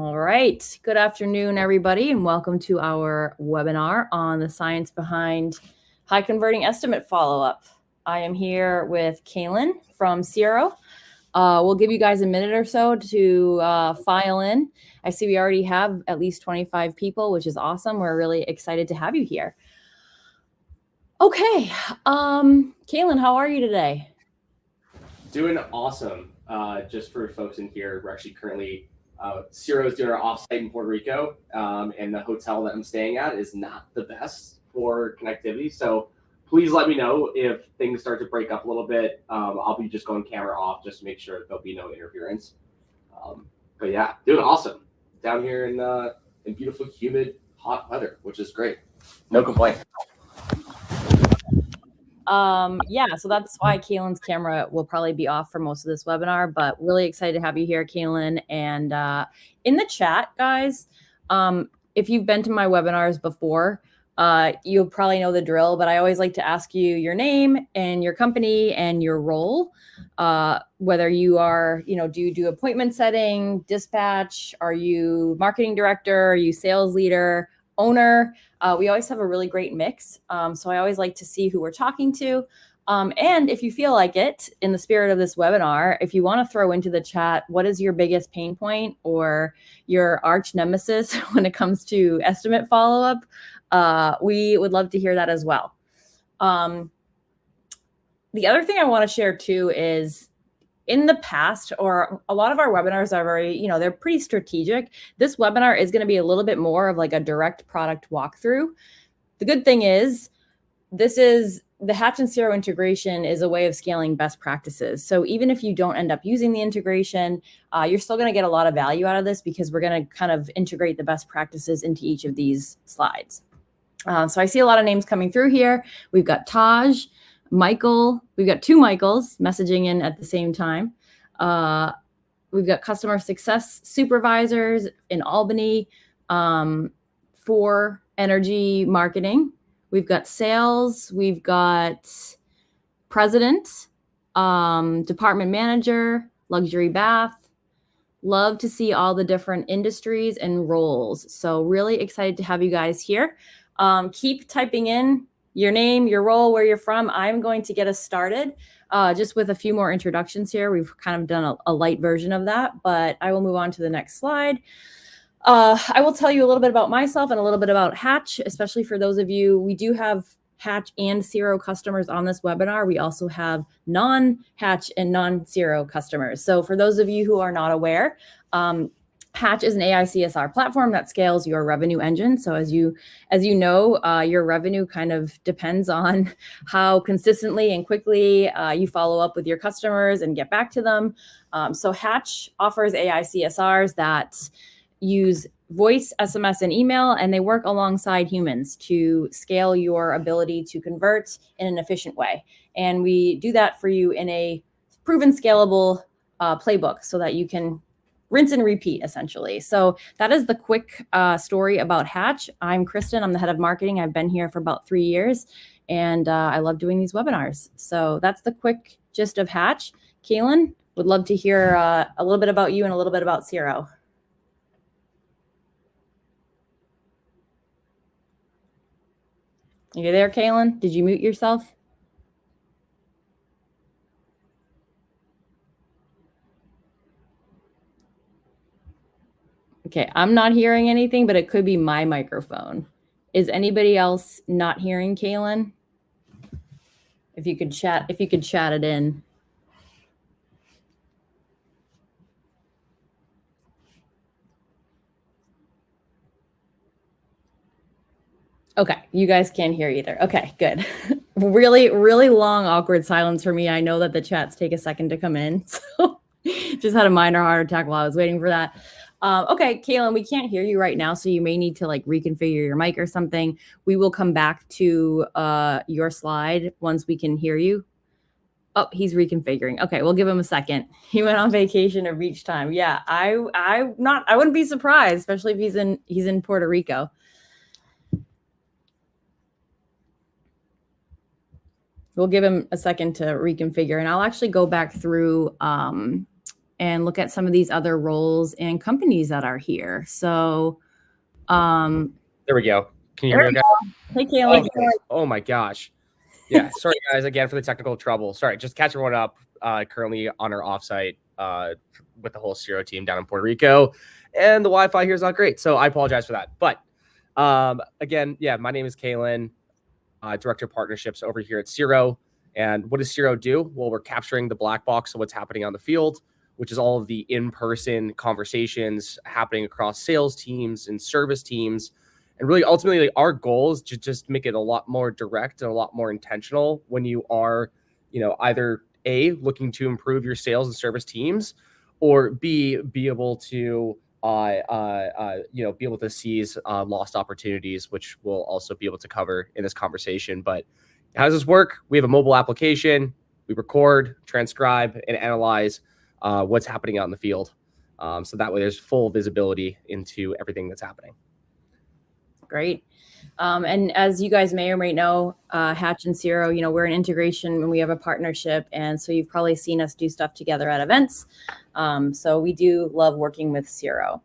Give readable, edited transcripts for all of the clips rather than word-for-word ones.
All right. Good afternoon, everybody, and welcome to our webinar on the science behind high converting estimate follow-up. I am here with Caelahn from Siro. We'll give you guys a minute or so to file in. I see we already have at least 25 people, which is awesome. We're really excited to have you here. Okay. Caelahn, how are you today? Doing awesome. Just for folks in here, we're actually currently Ciro is doing our offsite in Puerto Rico, and the hotel that I'm staying at is not the best for connectivity. So please let me know if things start to break up a little bit. I'll be just going camera off just to make sure there'll be no interference. But yeah, doing awesome down here in beautiful, humid, hot weather, which is great. No complaints. Yeah, so that's why Caelan's camera will probably be off for most of this webinar, but really excited to have you here, Caelahn. And in the chat, guys, if you've been to my webinars before, you'll probably know the drill, but I always like to ask you your name and your company and your role, whether you are, do you do appointment setting, dispatch, are you marketing director, are you sales leader, owner? We always have a really great mix. So I always like to see who we're talking to. And if you feel like it, in the spirit of this webinar, if you want to throw into the chat, what is your biggest pain point or your arch nemesis when it comes to estimate follow-up? We would love to hear that as well. The other thing I want to share too is in the past, or a lot of our webinars are very, they're pretty strategic. This webinar is going to be a little bit more of like a direct product walkthrough. The good thing is the Hatch and Siro integration is a way of scaling best practices. So even if you don't end up using the integration, you're still going to get a lot of value out of this because we're going to kind of integrate the best practices into each of these slides. So I see a lot of names coming through here. We've got Taj, Michael, we've got two Michaels messaging in at the same time. We've got customer success supervisors in Albany for energy marketing. We've got sales, we've got president, department manager, luxury bath. Love to see all the different industries and roles. So really excited to have you guys here. Keep typing in your name, your role, where you're from. I'm going to get us started just with a few more introductions here. We've kind of done a light version of that, but I will move on to the next slide. I will tell you a little bit about myself and a little bit about Hatch, especially for those of you. We do have Hatch and Siro customers on this webinar. We also have non-Hatch and non-Siro customers. So for those of you who are not aware, Hatch is an AI CSR platform that scales your revenue engine. So as you know, your revenue kind of depends on how consistently and quickly you follow up with your customers and get back to them. So Hatch offers AI CSRs that use voice, SMS, and email, and they work alongside humans to scale your ability to convert in an efficient way. And we do that for you in a proven scalable playbook so that you can rinse and repeat, essentially. So that is the quick story about Hatch. I'm Kristen. I'm the head of marketing. I've been here for about 3 years, and I love doing these webinars. So that's the quick gist of Hatch. Caelahn, would love to hear a little bit about you and a little bit about Siro. Are you there, Caelahn? Did you mute yourself? Okay, I'm not hearing anything, but it could be my microphone. Is anybody else not hearing Caelahn? If you could chat it in. Okay, you guys can't hear either. Okay, good. Really, really long, awkward silence for me. I know that the chats take a second to come in. So just had a minor heart attack while I was waiting for that. Okay, Caelahn, we can't hear you right now, so you may need to like reconfigure your mic or something. We will come back to your slide once we can hear you. Oh, he's reconfiguring. Okay, we'll give him a second. He went on vacation at beach time. Yeah, I wouldn't be surprised, especially if he's in Puerto Rico. We'll give him a second to reconfigure, and I'll actually go back through and look at some of these other roles and companies that are here. So there we go. Can you hear me okay? Hey, Caelahn. Okay. Oh my gosh. Yeah. Sorry guys again for the technical trouble. Sorry, just catch everyone up. Currently on our offsite with the whole Siro team down in Puerto Rico, and the Wi-Fi here is not great. So I apologize for that. But again, yeah, my name is Caelahn, Director of Partnerships over here at Siro. And what does Siro do? Well, we're capturing the black box of what's happening on the field, which is all of the in-person conversations happening across sales teams and service teams. And really, ultimately, our goal is to just make it a lot more direct and a lot more intentional when you are, either A, looking to improve your sales and service teams, or B, be able to, be able to seize lost opportunities, which we'll also be able to cover in this conversation. But how does this work? We have a mobile application. We record, transcribe, and analyze what's happening out in the field. So that way there's full visibility into everything that's happening. Great. And as you guys may or may know, Hatch and Siro, we're an integration and we have a partnership. And so you've probably seen us do stuff together at events. So we do love working with Siro.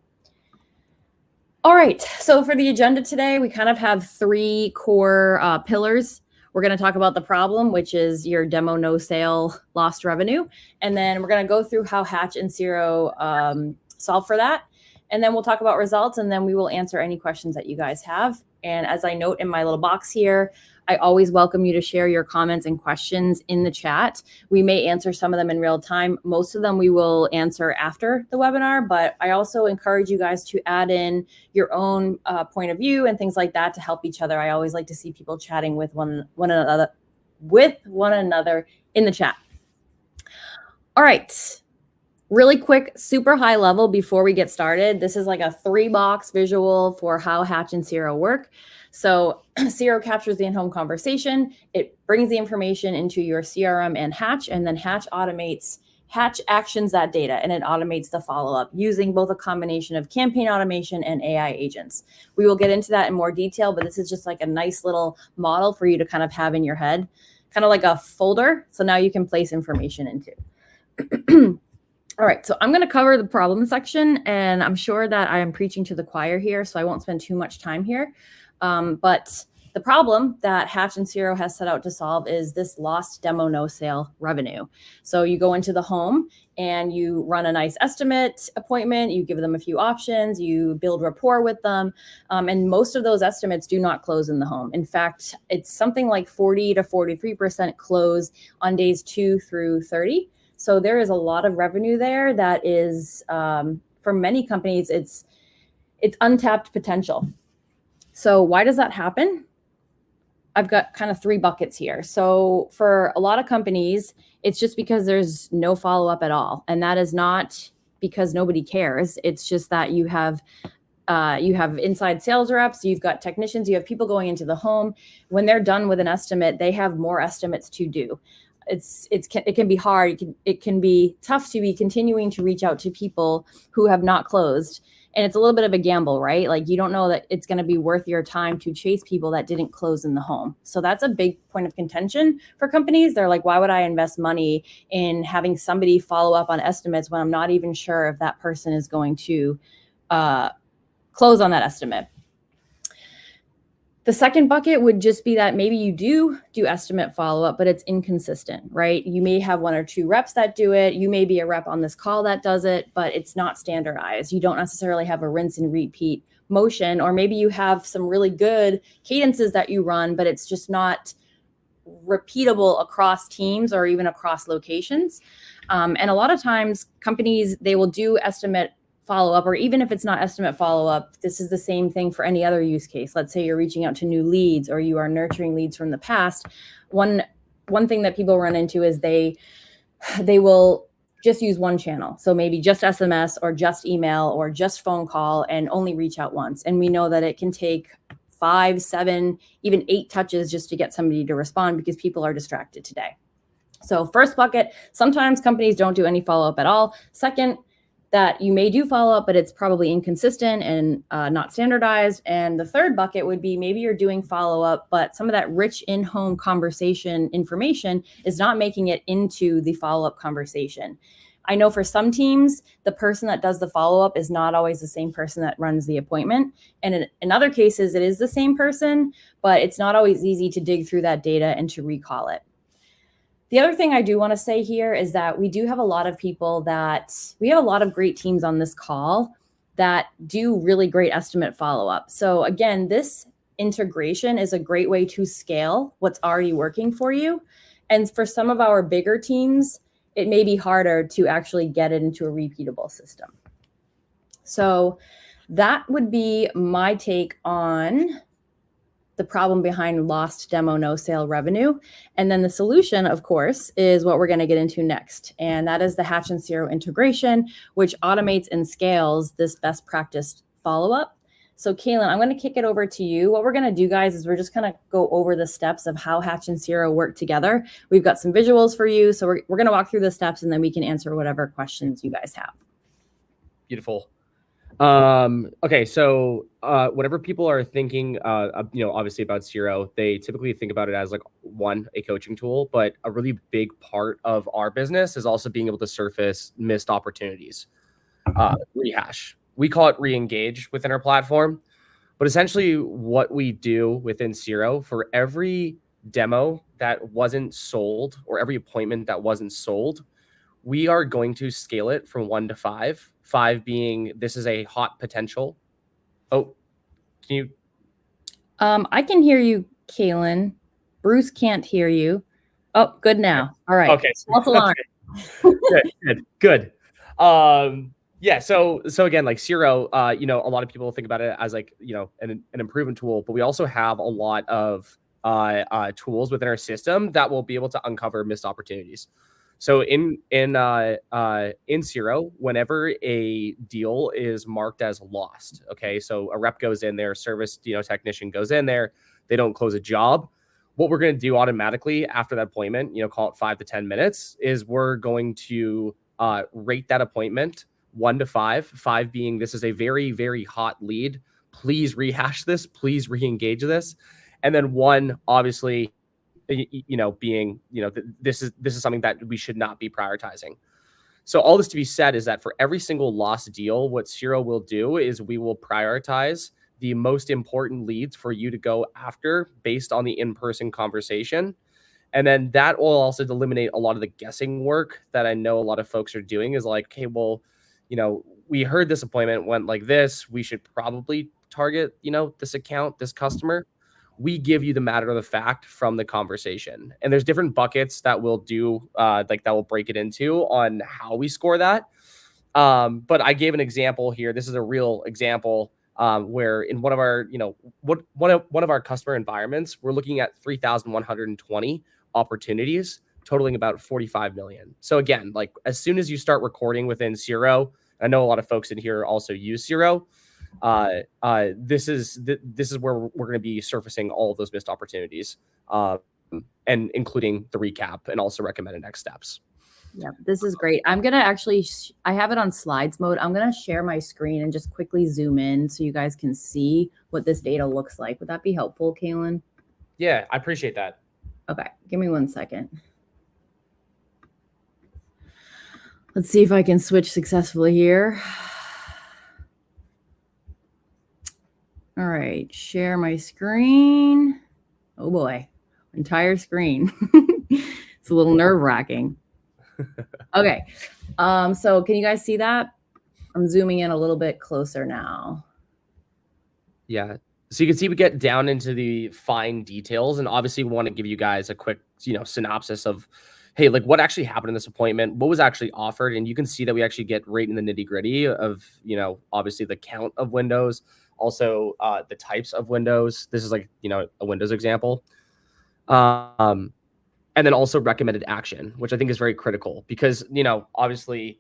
All right. So for the agenda today, we kind of have 3 core pillars. We're going to talk about the problem, which is your demo no sale lost revenue. And then we're going to go through how Hatch and Siro solve for that. And then we'll talk about results, and then we will answer any questions that you guys have. And as I note in my little box here, I always welcome you to share your comments and questions in the chat. We may answer some of them in real time. Most of them we will answer after the webinar, but I also encourage you guys to add in your own point of view and things like that to help each other. I always like to see people chatting with one another in the chat. All right. Really quick, super high level before we get started. This is like a 3-box visual for how Hatch and Siro work. So Siro captures the in-home conversation. It brings the information into your CRM and Hatch, and then Hatch actions that data, and it automates the follow-up using both a combination of campaign automation and AI agents. We will get into that in more detail, but this is just like a nice little model for you to kind of have in your head, kind of like a folder. So now you can place information into. All right, so I'm going to cover the problem section, and I'm sure that I am preaching to the choir here, so I won't spend too much time here. But the problem that Hatch and Siro has set out to solve is this lost demo no sale revenue. So you go into the home and you run a nice estimate appointment, you give them a few options, you build rapport with them, and most of those estimates do not close in the home. In fact, it's something like 40 to 43% close on days 2 through 30. So there is a lot of revenue there that is, for many companies, it's untapped potential. So why does that happen? I've got kind of 3 buckets here. So for a lot of companies, it's just because there's no follow-up at all. And that is not because nobody cares. It's just that you have inside sales reps, you've got technicians, you have people going into the home. When they're done with an estimate, they have more estimates to do. It can be hard. It can be tough to be continuing to reach out to people who have not closed. And it's a little bit of a gamble, right? Like you don't know that it's going to be worth your time to chase people that didn't close in the home. So that's a big point of contention for companies. They're like, why would I invest money in having somebody follow up on estimates when I'm not even sure if that person is going to close on that estimate? The second bucket would just be that maybe you do estimate follow-up, but it's inconsistent, right? You may have 1 or 2 reps that do it. You may be a rep on this call that does it, but it's not standardized. You don't necessarily have a rinse and repeat motion, or maybe you have some really good cadences that you run, but it's just not repeatable across teams or even across locations. And a lot of times companies, they will do estimate follow-up, or even if it's not estimate follow-up, this is the same thing for any other use case. Let's say you're reaching out to new leads or you are nurturing leads from the past. One thing that people run into is they will just use one channel. So maybe just SMS or just email or just phone call and only reach out once. And we know that it can take 5, 7, even 8 touches just to get somebody to respond because people are distracted today. So first bucket, sometimes companies don't do any follow-up at all. Second, that you may do follow up, but it's probably inconsistent and not standardized. And the third bucket would be maybe you're doing follow up, but some of that rich in-home conversation information is not making it into the follow-up conversation. I know for some teams, the person that does the follow-up is not always the same person that runs the appointment. And in other cases, it is the same person, but it's not always easy to dig through that data and to recall it. The other thing I do want to say here is that we do have a lot of we have a lot of great teams on this call that do really great estimate follow-up. So again, this integration is a great way to scale what's already working for you. And for some of our bigger teams, it may be harder to actually get it into a repeatable system. So that would be my take on the problem behind lost demo no sale revenue. And then the solution, of course, is what we're going to get into next. And that is the Hatch Siro integration, which automates and scales this best practice follow-up. So Caelahn, I'm going to kick it over to you. What we're going to do, guys, is we're just going to go over the steps of how Hatch and Siro work together. We've got some visuals for you. So we're going to walk through the steps, and then we can answer whatever questions you guys have. Beautiful. Okay, so whenever people are thinking, obviously about Siro, they typically think about it as like a coaching tool, but a really big part of our business is also being able to surface missed opportunities. Rehash. We call it re-engage within our platform, but essentially what we do within Siro, for every demo that wasn't sold or every appointment that wasn't sold, we are going to scale it from 1 to 5. 5 being this is a hot potential. Oh, can you? I can hear you, Caelahn. Bruce can't hear you. Oh, good now. All right. Okay. False alarm. Good. Yeah. So again, like Siro, a lot of people think about it as like, an improvement tool, but we also have a lot of tools within our system that will be able to uncover missed opportunities. So in Siro, whenever a deal is marked as lost, okay, so a rep goes in there, service technician goes in there, they don't close a job. What we're going to do automatically after that appointment, call it 5 to 10 minutes, is we're going to rate that appointment 1 to 5. 5 being this is a very, very hot lead. Please rehash this. Please re-engage this. And then 1, obviously, being, this is something that we should not be prioritizing. So all this to be said is that for every single lost deal, what Siro will do is we will prioritize the most important leads for you to go after based on the in-person conversation. And then that will also eliminate a lot of the guessing work that I know a lot of folks are doing is like, okay, well, we heard this appointment went like this. We should probably target, this account, this customer. We give you the matter of the fact from the conversation. And there's different buckets that we'll do, that will break it into on how we score that. But I gave an example here. This is a real example where in one of our, one of our customer environments, we're looking at 3,120 opportunities totaling about 45 million. So again, like as soon as you start recording within Siro, I know a lot of folks in here also use Siro. This is where we're going to be surfacing all of those missed opportunities, and including the recap and also recommended next steps. Yeah, this is great. I'm going to actually, I have it on slides mode. I'm going to share my screen and just quickly zoom in so you guys can see what this data looks like. Would that be helpful, Caelahn? Yeah, I appreciate that. Okay, give me 1 second. Let's see if I can switch successfully here. All right, share my screen. Oh boy, entire screen. It's a little nerve-wracking. Okay, so can you guys see that? I'm zooming in a little bit closer now. Yeah, so you can see we get down into the fine details, and obviously we want to give you guys a quick, synopsis of, hey, like what actually happened in this appointment, what was actually offered, and you can see that we actually get right in the nitty-gritty of, obviously the count of windows, also the types of windows. This is like, a Windows example. And then also recommended action, which I think is very critical because, obviously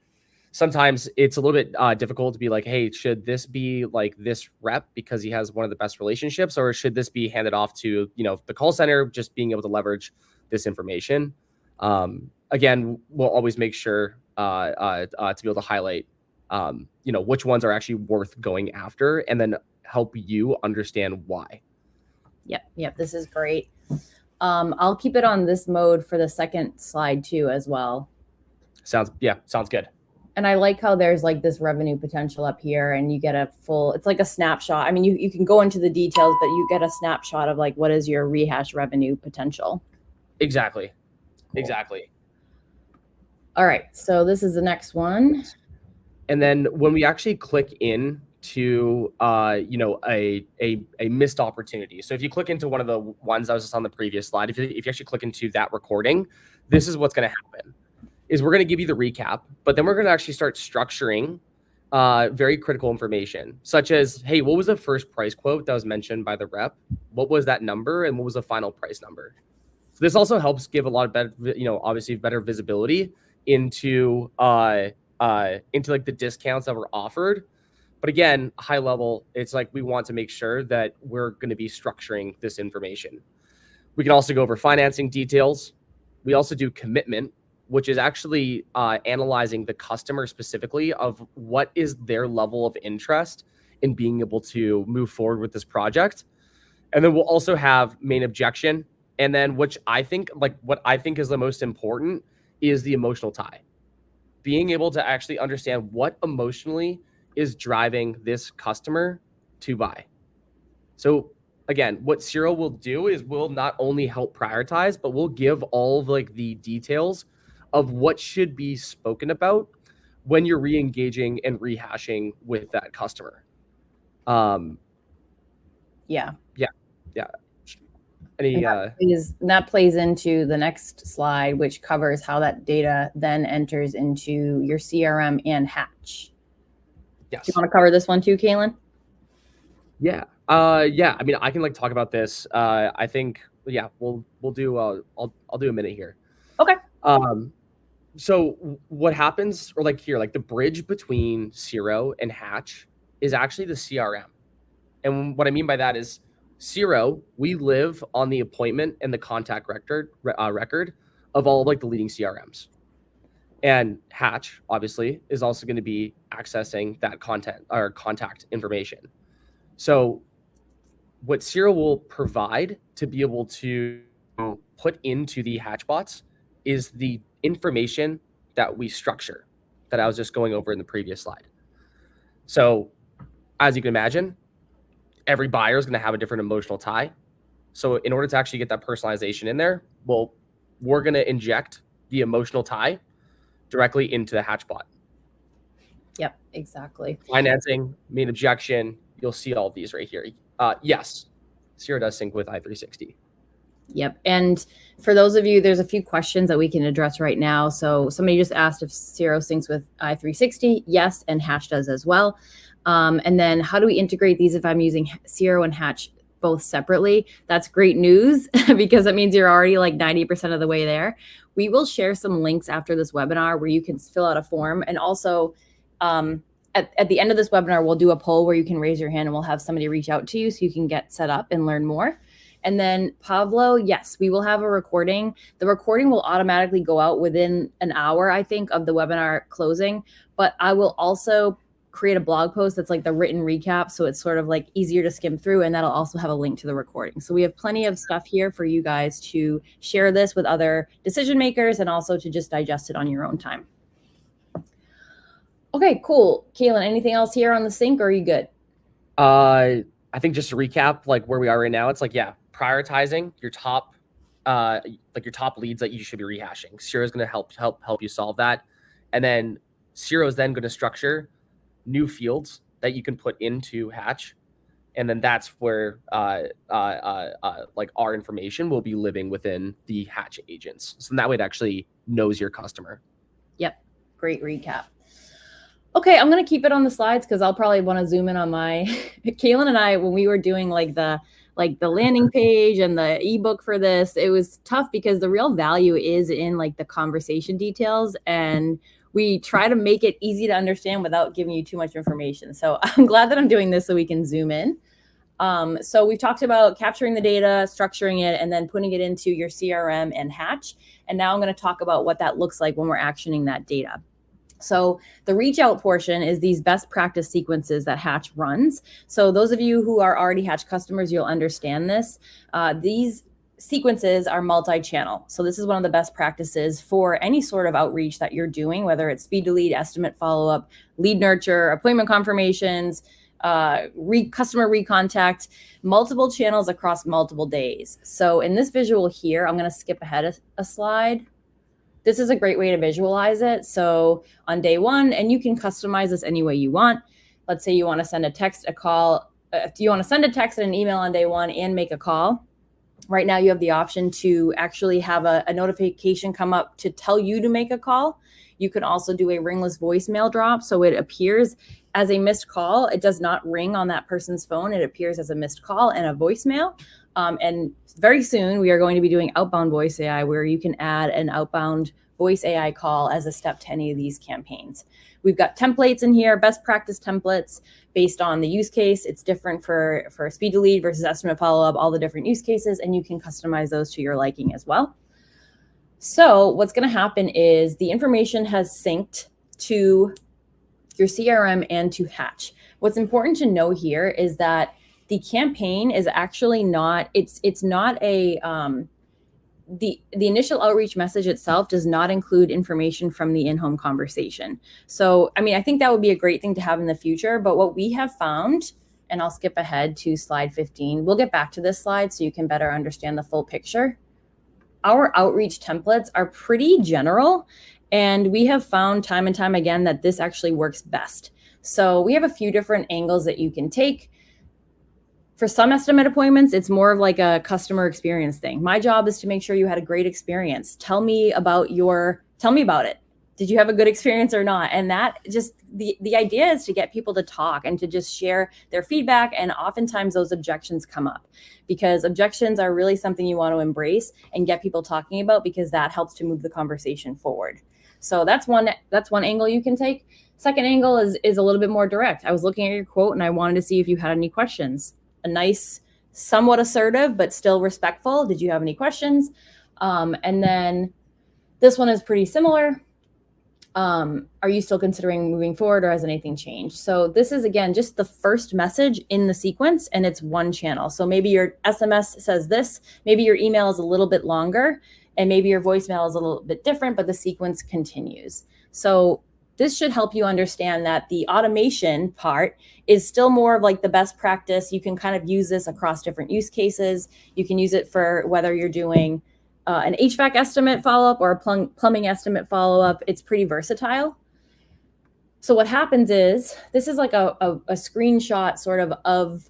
sometimes it's a little bit difficult to be like, hey, should this be like this rep because he has one of the best relationships, or should this be handed off to, the call center, just being able to leverage this information? Again, we'll always make sure to be able to highlight, which ones are actually worth going after and then help you understand why. Yep. This is great. I'll keep it on this mode for the second slide too, as well. Sounds good. And I like how there's like this revenue potential up here and you get a full, it's like a snapshot. I mean, you can go into the details, but you get a snapshot of like, what is your rehash revenue potential? Exactly. Cool. Exactly. All right. So this is the next one. And then when we actually click in to, you know, a missed opportunity. So if you click into one of the ones that was just on the previous slide, if you actually click into that recording, this is what's going to happen. Is we're going to give you the recap, but then we're going to actually start structuring very critical information, such as, hey, what was the first price quote that was mentioned by the rep? What was that number? And what was the final price number? So this also helps give a lot of better, you know, obviously better visibility into like the discounts that were offered. But again, high level, it's like we want to make sure that we're going to be structuring this information. We can also go over financing details. We also do commitment, which is actually analyzing the customer specifically of what is their level of interest in being able to move forward with this project. And then we'll also have main objection. And then what I think is the most important is the emotional tie. Being able to actually understand what emotionally is driving this customer to buy. So again, what Siro will do is we'll not only help prioritize, but we'll give all of like the details of what should be spoken about when you're re-engaging and rehashing with that customer. Yeah. That plays into the next slide, which covers how that data then enters into your CRM and Hatch. Yes. Do you want to cover this one too, Caelahn? Yeah. I mean, I can like talk about this. I think, yeah, we'll do, I'll do a minute here. Okay. So what happens, or like here, like the bridge between Siro and Hatch is actually the CRM. And what I mean by that is Siro, we live on the appointment and the contact record of all like the leading CRMs. And Hatch, obviously, is also going to be accessing that content or contact information. So what Siro will provide to be able to put into the Hatch bots is the information that we structure that I was just going over in the previous slide. So as you can imagine, every buyer is going to have a different emotional tie. So in order to actually get that personalization in there, well, we're going to inject the emotional tie directly into the Hatch bot. Yep, exactly. Financing, main objection, you'll see all of these right here. Yes, Siro does sync with i360. Yep. And for those of you, there's a few questions that we can address right now. So somebody just asked if Siro syncs with i360. Yes, and Hatch does as well. And then how do we integrate these if I'm using Siro and Hatch both separately? That's great news because that means you're already like 90% of the way there. We will share some links after this webinar where you can fill out a form. And also at the end of this webinar, we'll do a poll where you can raise your hand and we'll have somebody reach out to you so you can get set up and learn more. And then Pavlo, yes, we will have a recording. The recording will automatically go out within an hour, I think, of the webinar closing. But I will also create a blog post that's like the written recap. So it's sort of like easier to skim through. And that'll also have a link to the recording. So we have plenty of stuff here for you guys to share this with other decision makers and also to just digest it on your own time. Okay, cool. Caelahn, anything else here on the sync or are you good? I think just to recap, like where we are right now, it's like, yeah, prioritizing your top, like your top leads that you should be rehashing. Siro is going to help you solve that. And then Siro is then going to structure new fields that you can put into Hatch. And then that's where like our information will be living within the Hatch agents. So that way it actually knows your customer. Yep. Great recap. Okay, I'm going to keep it on the slides because I'll probably want to zoom in on my Caelahn and I, when we were doing like the landing page and the ebook for this, it was tough because the real value is in like the conversation details. And we try to make it easy to understand without giving you too much information. So I'm glad that I'm doing this so we can zoom in. So we've talked about capturing the data, structuring it, and then putting it into your CRM and Hatch. And now I'm going to talk about what that looks like when we're actioning that data. So the reach out portion is these best practice sequences that Hatch runs. So those of you who are already Hatch customers, you'll understand this. These sequences are multi-channel. So this is one of the best practices for any sort of outreach that you're doing, whether it's speed to lead, estimate follow-up, lead nurture, appointment confirmations, customer recontact, multiple channels across multiple days. So in this visual here, I'm going to skip ahead a slide. This is a great way to visualize it. So on day one, and you can customize this any way you want. Let's say you want to send a text, a call. If you want to send a text and an email on day one and make a call, right now you have the option to actually have a notification come up to tell you to make a call. You can also do a ringless voicemail drop. So it appears as a missed call. It does not ring on that person's phone. It appears as a missed call and a voicemail. And very soon we are going to be doing outbound voice AI, where you can add an outbound voice AI call as a step to any of these campaigns. We've got templates in here, best practice templates based on the use case. It's different for speed to lead versus estimate follow-up, all the different use cases, and you can customize those to your liking as well. So what's going to happen is the information has synced to your CRM and to Hatch. What's important to know here is that the campaign is actually not, it's not a, the initial outreach message itself does not include information from the in-home conversation. So, I mean, I think that would be a great thing to have in the future, but what we have found, and I'll skip ahead to slide 15. We'll get back to this slide so you can better understand the full picture. Our outreach templates are pretty general, and we have found time and time again that this actually works best. So we have a few different angles that you can take. For some estimate appointments, it's more of like a customer experience thing. My job is to make sure you had a great experience. Tell me about it. Did you have a good experience or not? And that just, the idea is to get people to talk and to just share their feedback. And oftentimes those objections come up, because objections are really something you want to embrace and get people talking about, because that helps to move the conversation forward. So that's one angle you can take. Second angle is a little bit more direct. I was looking at your quote and I wanted to see if you had any questions. A nice, somewhat assertive, but still respectful. Did you have any questions? And then this one is pretty similar. Are you still considering moving forward, or has anything changed? So this is, again, just the first message in the sequence, and it's one channel. So maybe your SMS says this, maybe your email is a little bit longer, and maybe your voicemail is a little bit different, but the sequence continues. So this should help you understand that the automation part is still more of like the best practice. You can kind of use this across different use cases. You can use it for whether you're doing an HVAC estimate follow-up or a plumbing estimate follow-up. It's pretty versatile. So what happens is, this is like a screenshot sort of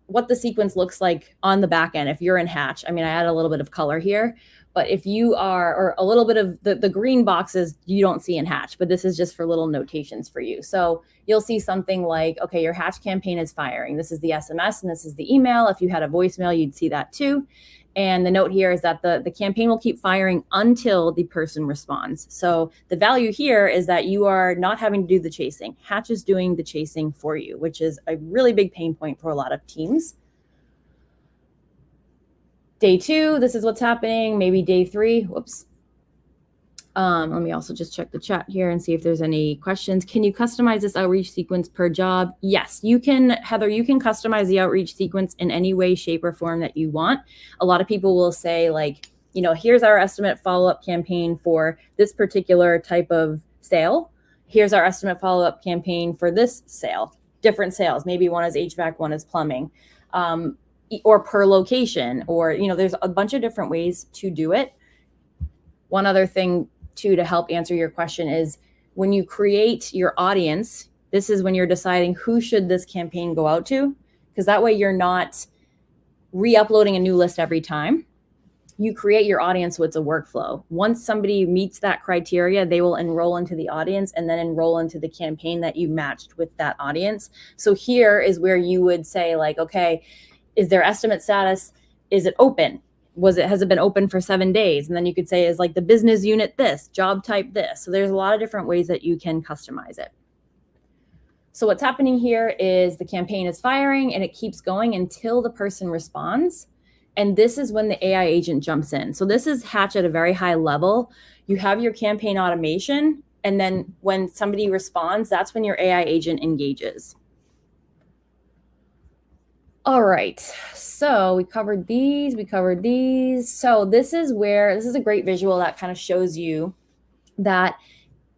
what the sequence looks like on the back end. If you're in Hatch, I mean, I add a little bit of color here, but if you are, or a little bit of the green boxes you don't see in Hatch, but this is just for little notations for you. So you'll see something like, okay, your Hatch campaign is firing. This is the SMS and this is the email. If you had a voicemail, you'd see that too. And the note here is that the campaign will keep firing until the person responds. So the value here is that you are not having to do the chasing. Hatch is doing the chasing for you, which is a really big pain point for a lot of teams. Day 2, this is what's happening. Maybe day 3, whoops. Let me also just check the chat here and see if there's any questions. Can you customize this outreach sequence per job? Yes, you can, Heather, you can customize the outreach sequence in any way, shape, or form that you want. A lot of people will say, like, you know, here's our estimate follow-up campaign for this particular type of sale. Here's our estimate follow-up campaign for this sale. Different sales. Maybe one is HVAC, one is plumbing. Or per location, or, you know, there's a bunch of different ways to do it. One other thing too, to help answer your question, is when you create your audience, this is when you're deciding who should this campaign go out to, because that way you're not re-uploading a new list every time. You create your audience, so it's a workflow. Once somebody meets that criteria, they will enroll into the audience and then enroll into the campaign that you matched with that audience. So here is where you would say, like, okay, is their estimate status, is it open? Has it been open for 7 days? And then you could say, is like the business unit this, job type this. So there's a lot of different ways that you can customize it. So what's happening here is the campaign is firing and it keeps going until the person responds. And this is when the AI agent jumps in. So this is Hatch at a very high level. You have your campaign automation, and then when somebody responds, that's when your AI agent engages. All right, so we covered these, So this is a great visual that kind of shows you that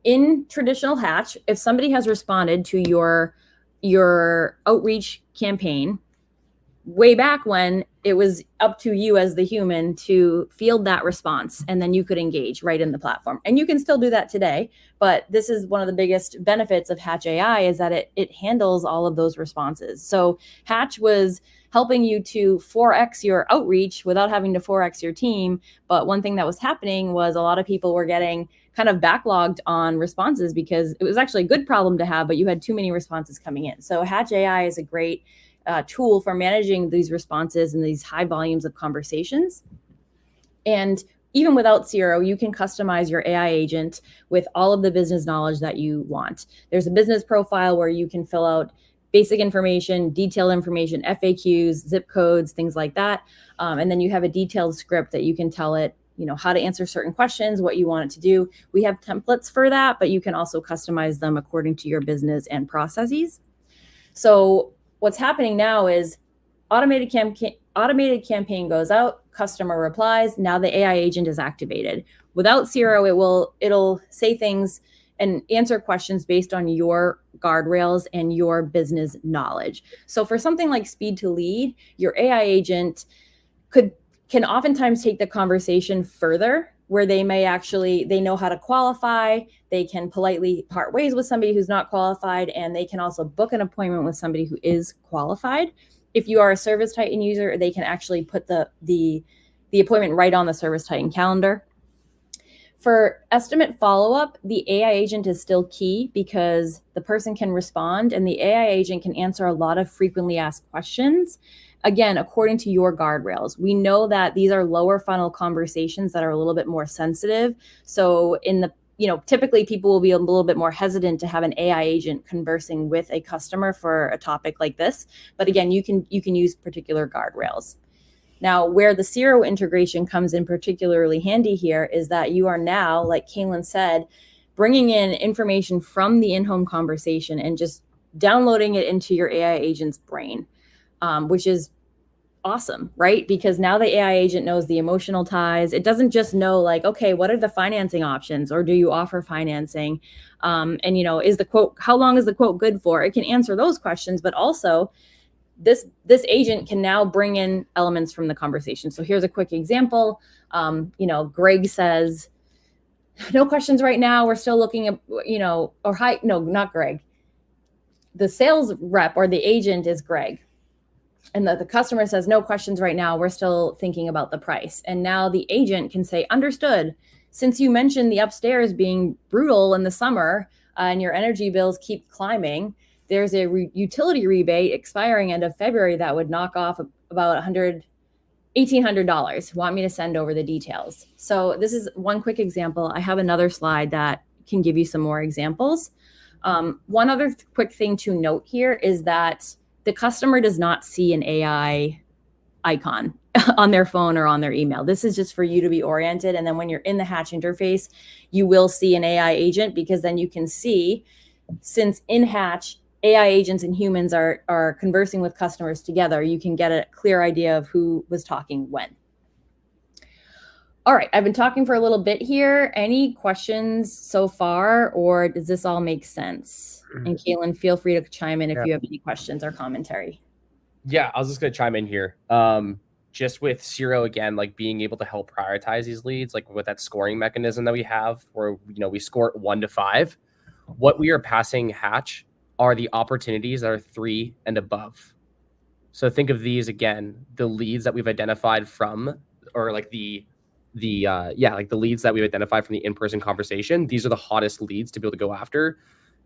in traditional Hatch, if somebody has responded to your outreach campaign, way back when, it was up to you as the human to field that response, and then you could engage right in the platform. And you can still do that today, but this is one of the biggest benefits of Hatch AI, is that it handles all of those responses. So Hatch was helping you to 4x your outreach without having to 4x your team. But one thing that was happening was a lot of people were getting kind of backlogged on responses, because it was actually a good problem to have, but you had too many responses coming in. So Hatch AI is a great tool for managing these responses and these high volumes of conversations. And even without Siro, you can customize your AI agent with all of the business knowledge that you want. There's a business profile where you can fill out basic information, detailed information, FAQs, zip codes, things like that. And then you have a detailed script that you can tell it, how to answer certain questions, what you want it to do. We have templates for that, but you can also customize them according to your business and processes. So what's happening now is automated campaign goes out, customer replies. Now the AI agent is activated. Without Siro, it'll say things and answer questions based on your guardrails and your business knowledge. So for something like speed to lead, your AI agent can oftentimes take the conversation further, where they know how to qualify, they can politely part ways with somebody who's not qualified, and they can also book an appointment with somebody who is qualified. If you are a Service Titan user, they can actually put the appointment right on the Service Titan calendar. For estimate follow-up, the AI agent is still key, because the person can respond and the AI agent can answer a lot of frequently asked questions, again, according to your guardrails. We know that these are lower funnel conversations that are a little bit more sensitive. So typically people will be a little bit more hesitant to have an AI agent conversing with a customer for a topic like this. But again, you can use particular guardrails. Now, where the Siro integration comes in particularly handy here is that you are now, like Caelahn said, bringing in information from the in-home conversation and just downloading it into your AI agent's brain, which is awesome, right? Because now the AI agent knows the emotional ties. It doesn't just know like, okay, what are the financing options, or do you offer financing? And is the quote, how long is the quote good for? It can answer those questions, but also this agent can now bring in elements from the conversation. So here's a quick example. Greg says, no questions right now. We're still looking at, not Greg. The sales rep or the agent is Greg. And the customer says, no questions right now. We're still thinking about the price. And now the agent can say, understood. Since you mentioned the upstairs being brutal in the summer and your energy bills keep climbing, there's a utility rebate expiring end of February that would knock off about $1,800. Want me to send over the details? So this is one quick example. I have another slide that can give you some more examples. One other quick thing to note here is that the customer does not see an AI icon on their phone or on their email. This is just for you to be oriented. And then when you're in the Hatch interface, you will see an AI agent, because then you can see, since in Hatch, AI agents and humans are conversing with customers together, you can get a clear idea of who was talking when. All right, I've been talking for a little bit here. Any questions so far, or does this all make sense? And Caelahn, feel free to chime in if you have any questions or commentary. Yeah, I was just going to chime in here. Just with Siro, again, like being able to help prioritize these leads, like with that scoring mechanism that we have, where we score 1 to 5. What we are passing Hatch are the opportunities that are 3 and above. So think of these again, the leads that we've identified from, or like the leads that we've identified from the in-person conversation. These are the hottest leads to be able to go after.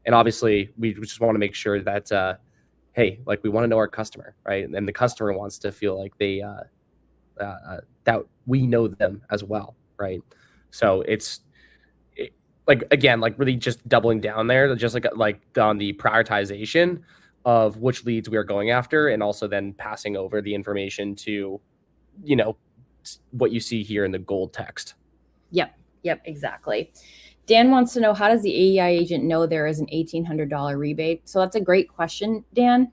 And obviously we just want to make sure that, hey, like we want to know our customer, right? And the customer wants to feel like they, that we know them as well, right? So like really just doubling down there, just like on the prioritization of which leads we are going after, and also then passing over the information to, what you see here in the gold text. Yep, exactly. Dan wants to know, how does the AI agent know there is an $1,800 rebate? So that's a great question, Dan.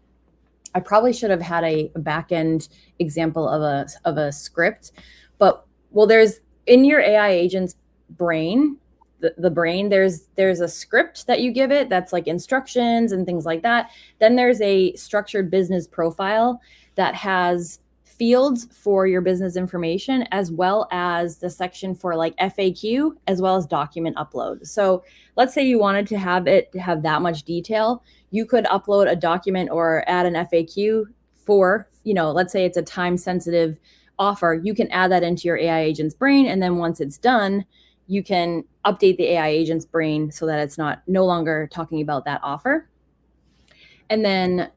I probably should have had a back end example of a script, but well, there's in your AI agent's brain, the brain, there's a script that you give it that's like instructions and things like that. Then there's a structured business profile that has fields for your business information, as well as the section for like FAQ, as well as document upload. So let's say you wanted to have it to have that much detail, you could upload a document or add an FAQ for, let's say it's a time sensitive offer. You can add that into your AI agent's brain. And then once it's done, you can update the AI agent's brain so that it's no longer talking about that offer. And then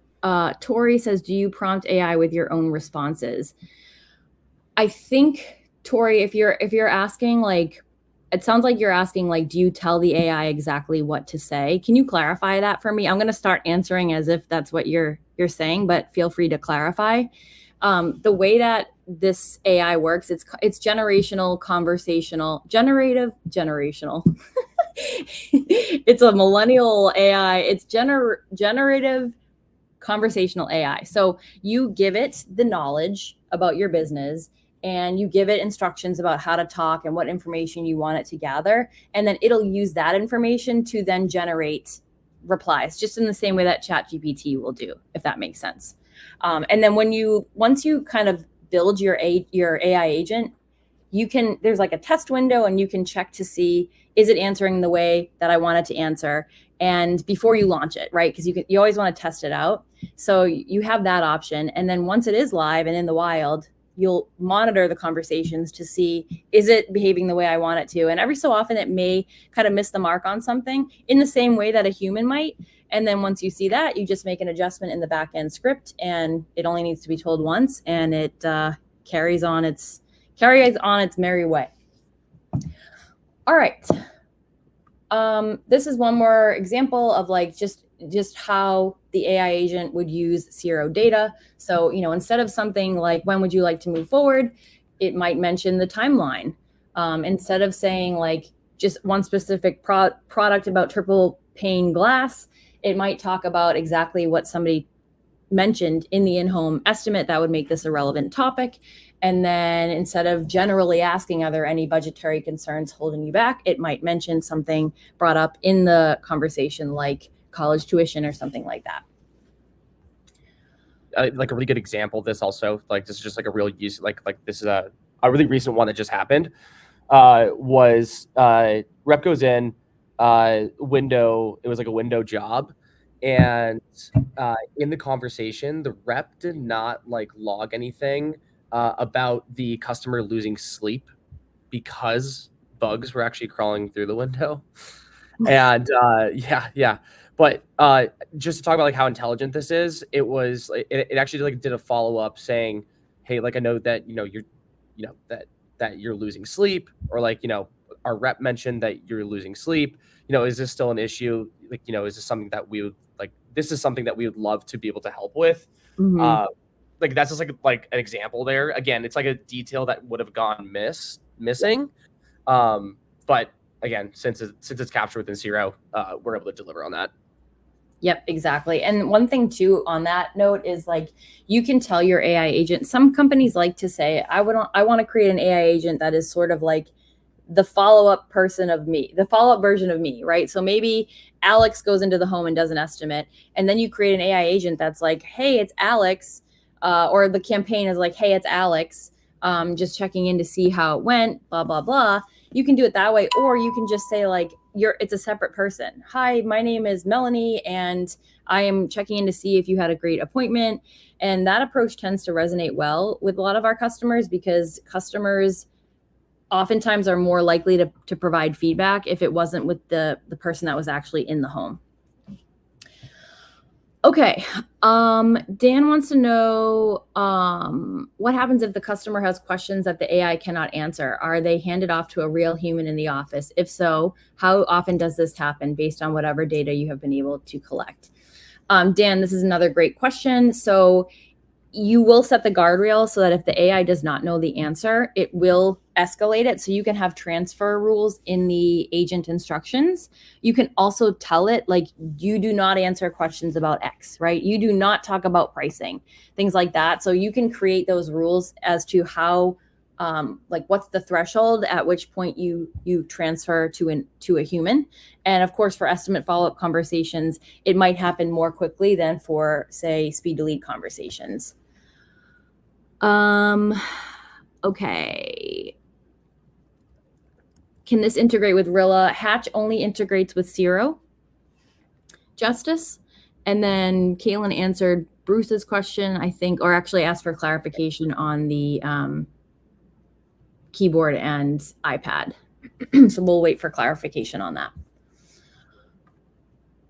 Tori says, do you prompt AI with your own responses? I think, Tori, if you're asking, like, it sounds like you're asking, like, do you tell the AI exactly what to say? Can you clarify that for me? I'm going to start answering as if that's what you're saying, but feel free to clarify. The way that this AI works, it's generational, conversational, generational. It's a millennial AI. It's generative conversational AI. So you give it the knowledge about your business and you give it instructions about how to talk and what information you want it to gather. And then it'll use that information to then generate replies, just in the same way that ChatGPT will do, if that makes sense. And then once you kind of build your AI agent, there's like a test window and you can check to see, is it answering the way that I want it to answer? And before you launch it, right? Because you always want to test it out. So you have that option. And then once it is live and in the wild, you'll monitor the conversations to see, is it behaving the way I want it to? And every so often it may kind of miss the mark on something in the same way that a human might. And then once you see that, you just make an adjustment in the back end script, and it only needs to be told once, and it carries on its merry way. All right. This is one more example of like just how the AI agent would use Siro data. So, instead of something like, when would you like to move forward? It might mention the timeline. Instead of saying like just one specific product about triple pane glass, it might talk about exactly what somebody mentioned in the in-home estimate that would make this a relevant topic. And then instead of generally asking, are there any budgetary concerns holding you back? It might mention something brought up in the conversation, like college tuition or something like that. Like a really good example of this also, like this is just like a real use, like this is a really recent one that just happened, was rep goes in, window, it was like a window job. And in the conversation, the rep did not like log anything about the customer losing sleep because bugs were actually crawling through the window. And yeah. But just to talk about like how intelligent this is, it was it actually like did a follow up saying, hey, like I know that that you're losing sleep, or like our rep mentioned that you're losing sleep. Is this still an issue? Like is this something that we would like? This is something that we would love to be able to help with. Mm-hmm. Like that's just like an example there. Again, it's like a detail that would have gone missing. But again, since it's captured within Siro, we're able to deliver on that. Yep, exactly. And one thing too on that note is like you can tell your AI agent. Some companies like to say, I want to create an AI agent that is sort of like the follow-up person of me, the follow-up version of me, right? So maybe Alex goes into the home and does an estimate, and then you create an AI agent that's like, hey, it's Alex, or the campaign is like, hey, it's Alex, just checking in to see how it went, blah, blah, blah. You can do it that way, or you can just say like, it's a separate person. Hi, my name is Melanie, and I am checking in to see if you had a great appointment. And that approach tends to resonate well with a lot of our customers, because customers oftentimes are more likely to provide feedback if it wasn't with the person that was actually in the home. Okay. Dan wants to know what happens if the customer has questions that the AI cannot answer? Are they handed off to a real human in the office? If so, how often does this happen based on whatever data you have been able to collect? Dan, this is another great question. So you will set the guardrail so that if the AI does not know the answer, it will escalate it. So you can have transfer rules in the agent instructions. You can also tell it, like, you do not answer questions about X, right? You do not talk about pricing, things like that. So you can create those rules as to how, like, what's the threshold at which point you transfer to a human. And of course, for estimate follow-up conversations, it might happen more quickly than for, say, speed to lead conversations. Okay. Can this integrate with Rilla? Hatch only integrates with Siro. Justice. And then Caelahn answered Bruce's question, I think, or actually asked for clarification on the keyboard and iPad. So we'll wait for clarification on that.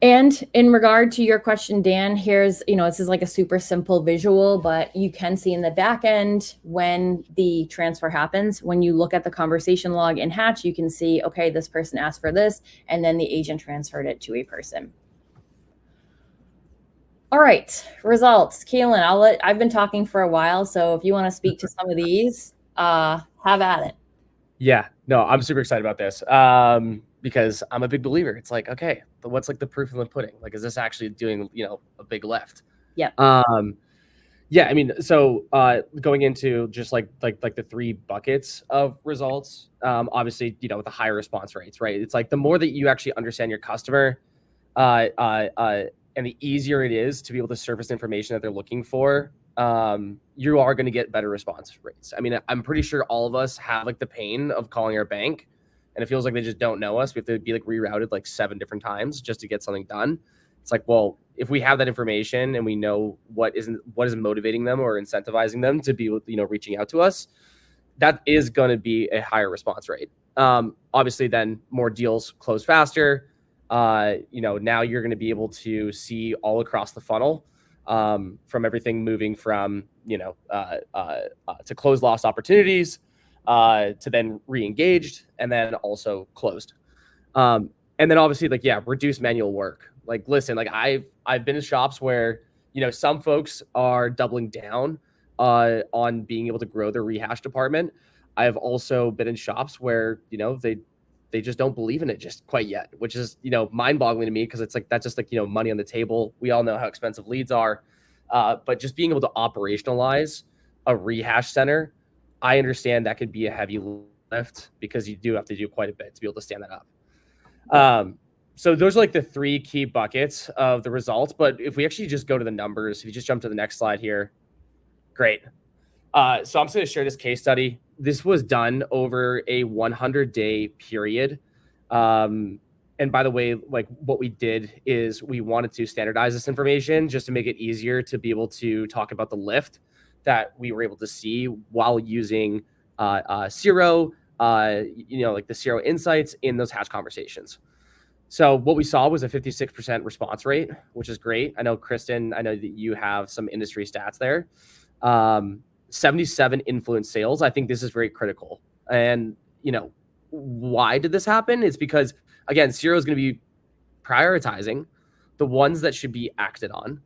And in regard to your question, Dan, here's, this is like a super simple visual, but you can see in the back end when the transfer happens. When you look at the conversation log in Hatch, you can see, okay, this person asked for this, and then the agent transferred it to a person. All right, results. Caelahn, I've been talking for a while, so if you want to speak to some of these, have at it. Yeah, no, I'm super excited about this. Because I'm a big believer. It's like, okay, what's like the proof in the pudding? Like, is this actually doing, a big lift? Yeah. Yeah, I mean, so going into just like the 3 buckets of results, obviously, with the higher response rates, right? It's like the more that you actually understand your customer, and the easier it is to be able to surface information that they're looking for, you are going to get better response rates. I mean, I'm pretty sure all of us have like the pain of calling our bank, and it feels like they just don't know us. We have to be like rerouted like 7 different times just to get something done. It's like, well, if we have that information and we know what is motivating them or incentivizing them to be, reaching out to us, that is going to be a higher response rate. Obviously, then more deals close faster. Now you're going to be able to see all across the funnel, from everything moving from, to close lost opportunities, to then re-engaged, and then also closed. And then obviously, like, yeah, reduce manual work. Like, listen, like I've been in shops where, some folks are doubling down on being able to grow their rehash department. I've also been in shops where, they just don't believe in it just quite yet, which is, mind-boggling to me, because it's like, that's just like, money on the table. We all know how expensive leads are. But just being able to operationalize a rehash center, I understand that could be a heavy lift, because you do have to do quite a bit to be able to stand that up. So those are like the 3 key buckets of the results. But if we actually just go to the numbers, if you just jump to the next slide here, great. So I'm just going to share this case study. This was done over a 100-day period. And by the way, like, what we did is we wanted to standardize this information just to make it easier to be able to talk about the lift that we were able to see while using Siro, like the Siro insights in those Hatch conversations. So what we saw was a 56% response rate, which is great. I know, Kristen, I know that you have some industry stats there. 77 influence sales. I think this is very critical. And, why did this happen? It's because, again, Siro is going to be prioritizing the ones that should be acted on,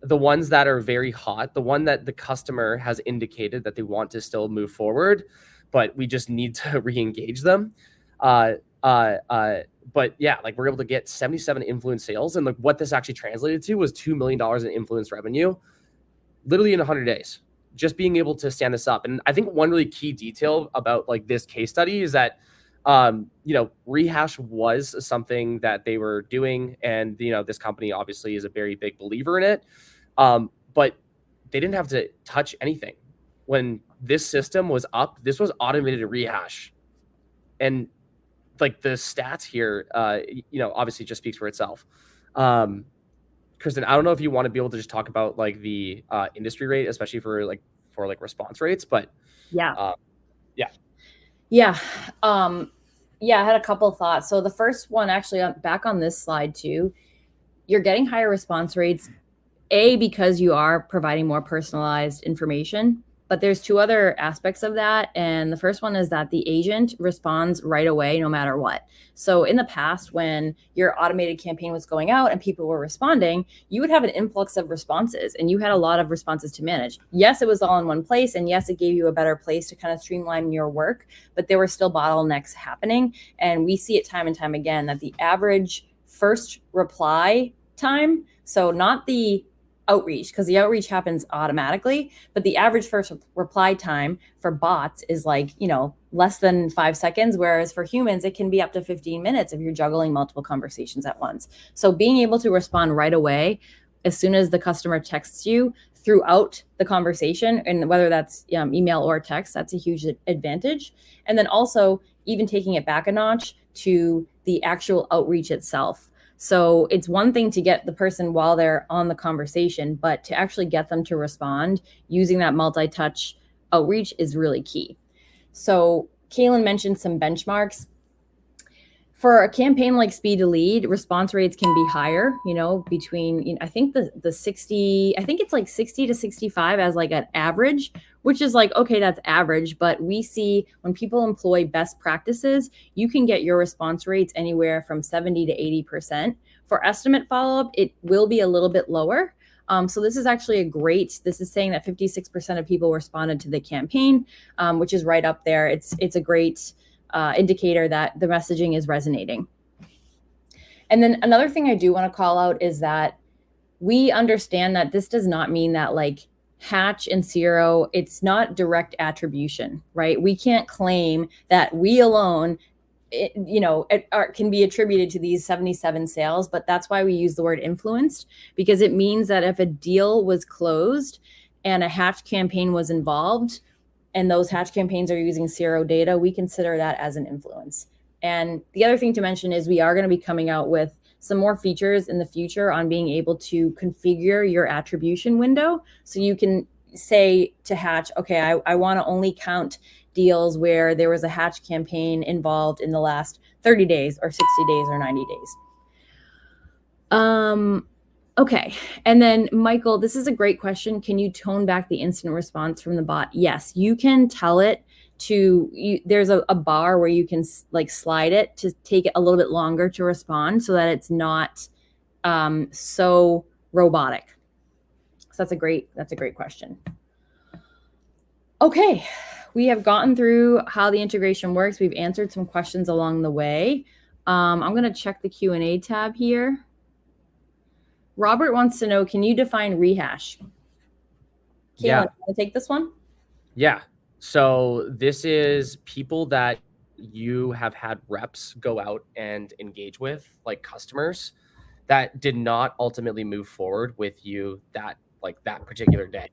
the ones that are very hot, the one that the customer has indicated that they want to still move forward, but we just need to re-engage them. But yeah, like, we're able to get 77 influence sales. And like, what this actually translated to was $2 million in influence revenue, literally in 100 days, just being able to stand this up. And I think one really key detail about like this case study is that, rehash was something that they were doing. And, this company obviously is a very big believer in it. But they didn't have to touch anything. When this system was up, this was automated rehash. And like, the stats here, obviously just speaks for itself. Kristen, I don't know if you want to be able to just talk about like the industry rate, especially for response rates, but yeah. I had a couple of thoughts. So the first one, actually, back on this slide too, you're getting higher response rates, because you are providing more personalized information, But there's two other aspects of that. And the first one is that the agent responds right away, no matter what. So in the past, when your automated campaign was going out and people were responding, you would have an influx of responses and you had a lot of responses to manage. Yes, it was all in one place. And yes, it gave you a better place to kind of streamline your work, but there were still bottlenecks happening. And we see it time and time again that the average first reply time, so not the outreach, because the outreach happens automatically, but the average first reply time for bots is like, less than 5 seconds, whereas for humans it can be up to 15 minutes if you're juggling multiple conversations at once. So being able to respond right away as soon as the customer texts you throughout the conversation, and whether that's email or text, that's a huge advantage. And then also even taking it back a notch to the actual outreach itself. So it's one thing to get the person while they're on the conversation, but to actually get them to respond using that multi-touch outreach is really key. So Caelahn mentioned some benchmarks. For a campaign like Speed to Lead, response rates can be higher, between, I think the 60, I think it's like 60 to 65 as like an average, which is like, okay, that's average. But we see when people employ best practices, you can get your response rates anywhere from 70 to 80%. For estimate follow-up, it will be a little bit lower. So this is actually this is saying that 56% of people responded to the campaign, which is right up there. It's a great indicator that the messaging is resonating. And then another thing I do want to call out is that we understand that this does not mean that like Hatch and Siro, it's not direct attribution, right? We can't claim that we alone, can be attributed to these 77 sales, but that's why we use the word influenced, because it means that if a deal was closed and a Hatch campaign was involved, and those Hatch campaigns are using Siro data, we consider that as an influence. And the other thing to mention is we are going to be coming out with some more features in the future on being able to configure your attribution window. So you can say to Hatch, okay, I want to only count deals where there was a Hatch campaign involved in the last 30 days or 60 days or 90 days. Okay. And then Michael, this is a great question. Can you tone back the instant response from the bot? Yes, you can tell it there's a bar where you can like slide it to take it a little bit longer to respond so that it's not so robotic. So that's a great question. Okay. We have gotten through how the integration works. We've answered some questions along the way. I'm going to check the Q&A tab here. Robert wants to know, can you define rehash? Caelahn, want to take this one? Yeah. So this is people that you have had reps go out and engage with, like customers that did not ultimately move forward with you that particular day.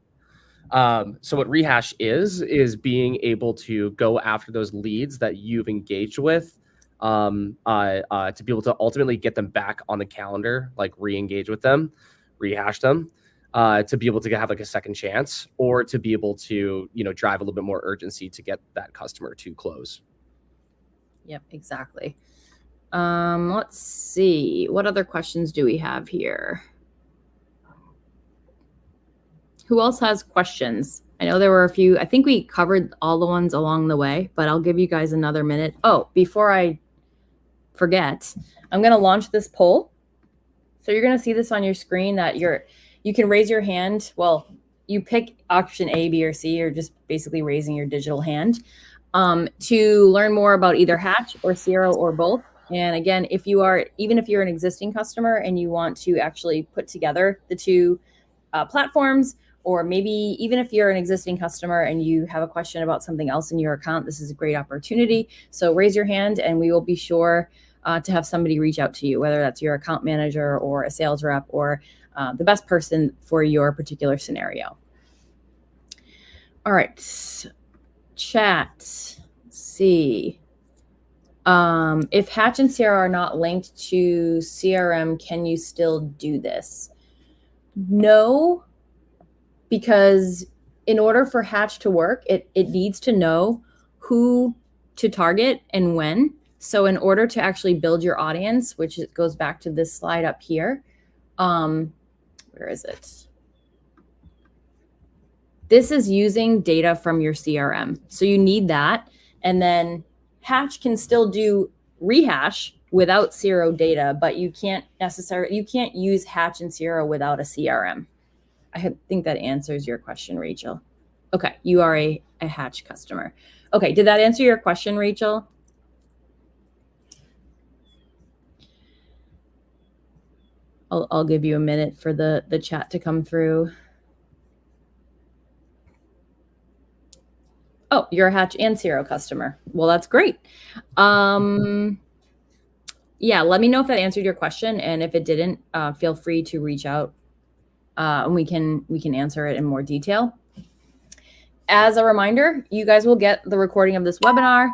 So what rehash is being able to go after those leads that you've engaged with, to be able to ultimately get them back on the calendar, like re-engage with them, rehash them, to be able to have like a second chance, or to be able to, drive a little bit more urgency to get that customer to close. Yep, exactly. Let's see. What other questions do we have here? Who else has questions? I know there were a few. I think we covered all the ones along the way, but I'll give you guys another minute. Oh, before I forget, I'm going to launch this poll. So you're going to see this on your screen that you can raise your hand. Well, you pick option A, B, or C, or just basically raising your digital hand to learn more about either Hatch or Siro or both. And again, even if you're an existing customer and you want to actually put together the two platforms, or maybe even if you're an existing customer and you have a question about something else in your account, this is a great opportunity. So raise your hand and we will be sure to have somebody reach out to you, whether that's your account manager or a sales rep or the best person for your particular scenario. All right, chat, let's see. If Hatch and Siro are not linked to CRM, can you still do this? No, because in order for Hatch to work, it needs to know who to target and when. So in order to actually build your audience, which it goes back to this slide up here, where is it? This is using data from your CRM. So you need that. And then Hatch can still do rehash without Siro data, but you can't use Hatch and Siro without a CRM. I think that answers your question, Rachel. Okay, you are a Hatch customer. Okay, did that answer your question, Rachel? I'll give you a minute for the chat to come through. Oh, you're a Hatch and Siro customer. Well, that's great. Yeah, let me know if that answered your question, and if it didn't, feel free to reach out, and we can answer it in more detail. As a reminder, you guys will get the recording of this webinar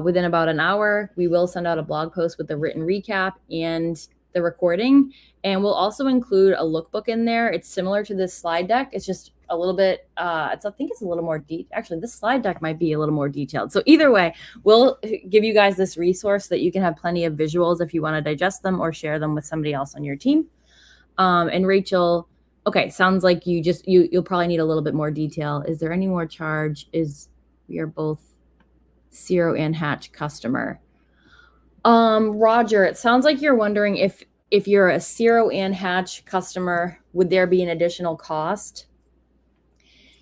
within about an hour. We will send out a blog post with the written recap and the recording, and we'll also include a lookbook in there. It's similar to this slide deck. It's just a little bit, I think it's a little more deep. Actually, this slide deck might be a little more detailed. So either way, we'll give you guys this resource so that you can have plenty of visuals if you want to digest them or share them with somebody else on your team. And Rachel, okay, sounds like you'll probably need a little bit more detail. Is there any more charge? We are both Siro and Hatch customer. Roger, it sounds like you're wondering if you're a Siro and Hatch customer, would there be an additional cost?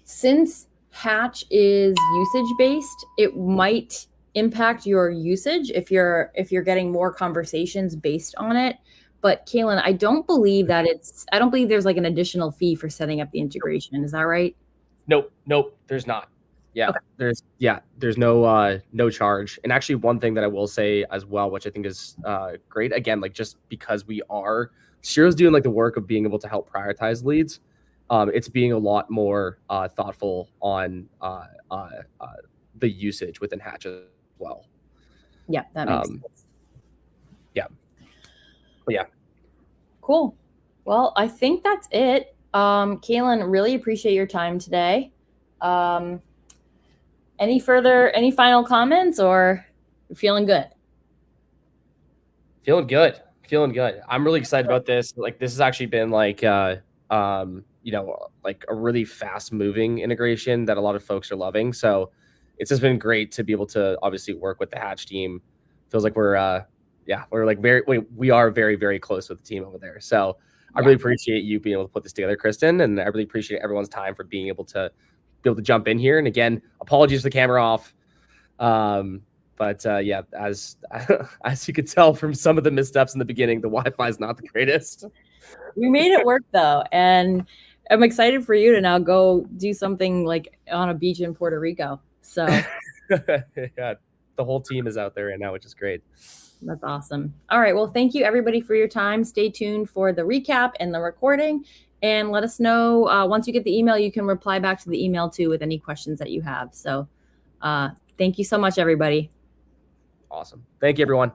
Since Hatch is usage-based, it might impact your usage if you're getting more conversations based on it. But Caelahn, I don't believe there's like an additional fee for setting up the integration. Is that right? Nope, there's not. Yeah, okay. There's no charge. And actually, one thing that I will say as well, which I think is great, again, like just because Siro's doing like the work of being able to help prioritize leads. It's being a lot more thoughtful on the usage within Hatch as well. Yeah, that makes sense. Yeah. Cool. Well, I think that's it. Caelahn, really appreciate your time today. Any final comments, or feeling good? Feeling good. I'm really excited about this. Like, this has actually been like, like a really fast moving integration that a lot of folks are loving. So it's just been great to be able to obviously work with the Hatch team. Feels like we are very, very close with the team over there. So I really appreciate you being able to put this together, Kristen, and I really appreciate everyone's time for being able to jump in here. And again, apologies for the camera off. But as you could tell from some of the missteps in the beginning, the Wi-Fi is not the greatest. We made it work though, and I'm excited for you to now go do something like on a beach in Puerto Rico. So yeah, the whole team is out there right now, which is great. That's awesome. All right. Well, thank you everybody for your time. Stay tuned for the recap and the recording, and let us know once you get the email. You can reply back to the email too with any questions that you have. So thank you so much, everybody. Awesome. Thank you, everyone.